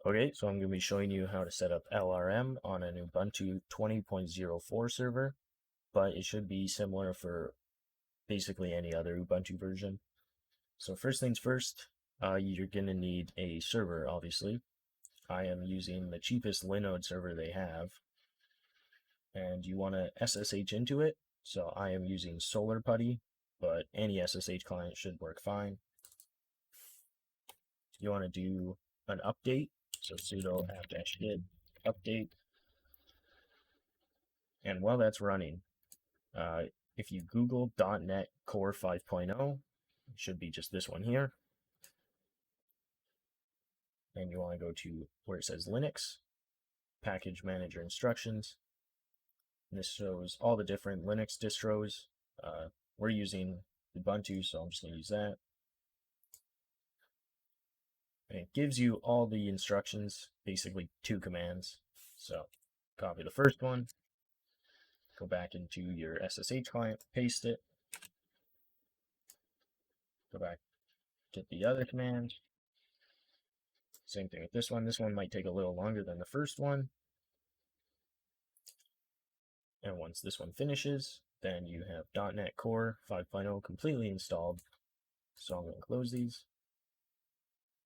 Okay, so I'm going to be showing you how to set up LRM on an Ubuntu 20.04 server, but it should be similar for basically any other Ubuntu version. So first things first, you're going to need a server, obviously. I am using the cheapest Linode server they have, and you want to SSH into it. So I am using SolarPutty, but any SSH client should work fine. You want to do an update, so sudo apt-get update. And while that's running, if you Google .NET Core 5.0, it should be just this one here. And you want to go to where it says Linux, Package Manager Instructions. And this shows all the different Linux distros. We're using Ubuntu, so I'm just going to use that. And it gives you all the instructions, basically 2 commands. So copy the first one, go back into your SSH client, paste it, go back, get the other command. Same thing with this one. This one might take a little longer than the first one. And once this one finishes, then you have .NET Core 5.0 completely installed. So I'm going to close these.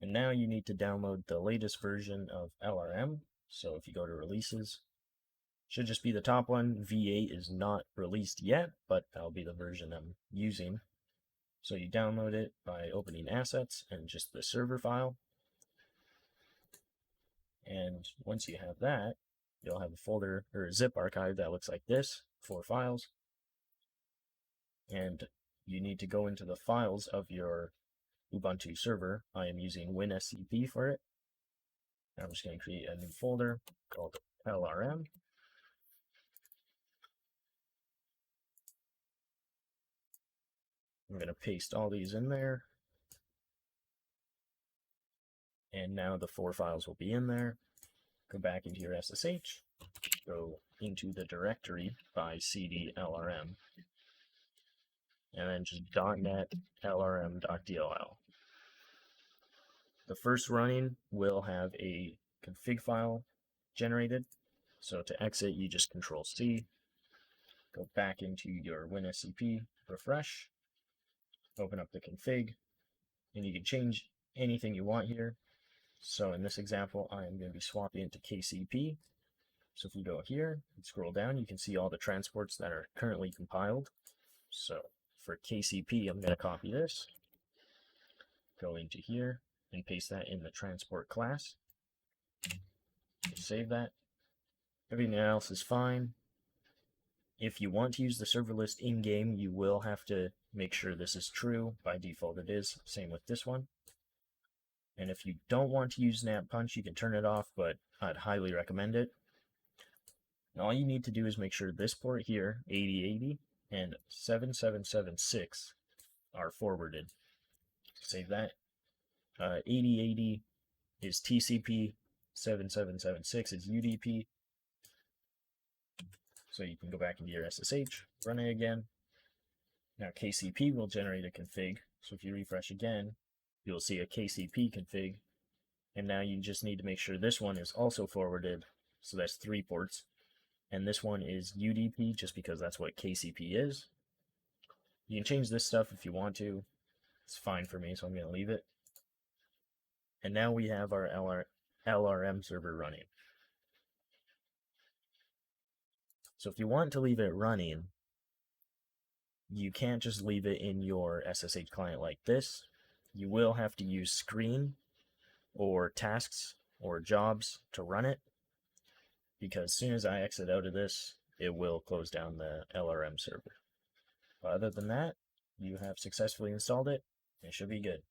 And now you need to download the latest version of LRM. So if you go to releases, should just be the top one. V8 is not released yet, but that'll be the version I'm using. So you download it by opening assets and just the server file. And once you have that, you'll have a folder or a zip archive that looks like this, 4 files. And you need to go into the files of your Ubuntu server. I am using WinSCP for it. I'm just going to create a new folder called LRM. I'm going to paste all these in there. And now the 4 files will be in there. Go back into your SSH, go into the directory by cd LRM, and then just .NET LRM.dll. The first running will have a config file generated. So to exit, you just Control-C, go back into your WinSCP, refresh, open up the config, and you can change anything you want here. So in this example, I'm going to be swapping into KCP. So if we go here and scroll down, you can see all the transports that are currently compiled. So for KCP, I'm going to copy this, go into here, and paste that in the transport class. Save that. Everything else is fine. If you want to use the server list in-game, you will have to make sure this is true. By default, it is. Same with this one. And if you don't want to use Snap Punch, you can turn it off, but I'd highly recommend it. And all you need to do is make sure this port here, 8080 and 7776, are forwarded. Save that. 8080 is TCP, 7776 is UDP. So you can go back into your SSH, run it again. Now KCP will generate a config. So if you refresh again, you'll see a KCP config. And now you just need to make sure this one is also forwarded. So that's 3 ports. And this one is UDP just because that's what KCP is. You can change this stuff if you want to. It's fine for me, so I'm going to leave it. And now we have our LRM server running. So if you want to leave it running, you can't just leave it in your SSH client like this. You will have to use screen or tasks or jobs to run it, because as soon as I exit out of this, it will close down the LRM server. But other than that, you have successfully installed it. It should be good.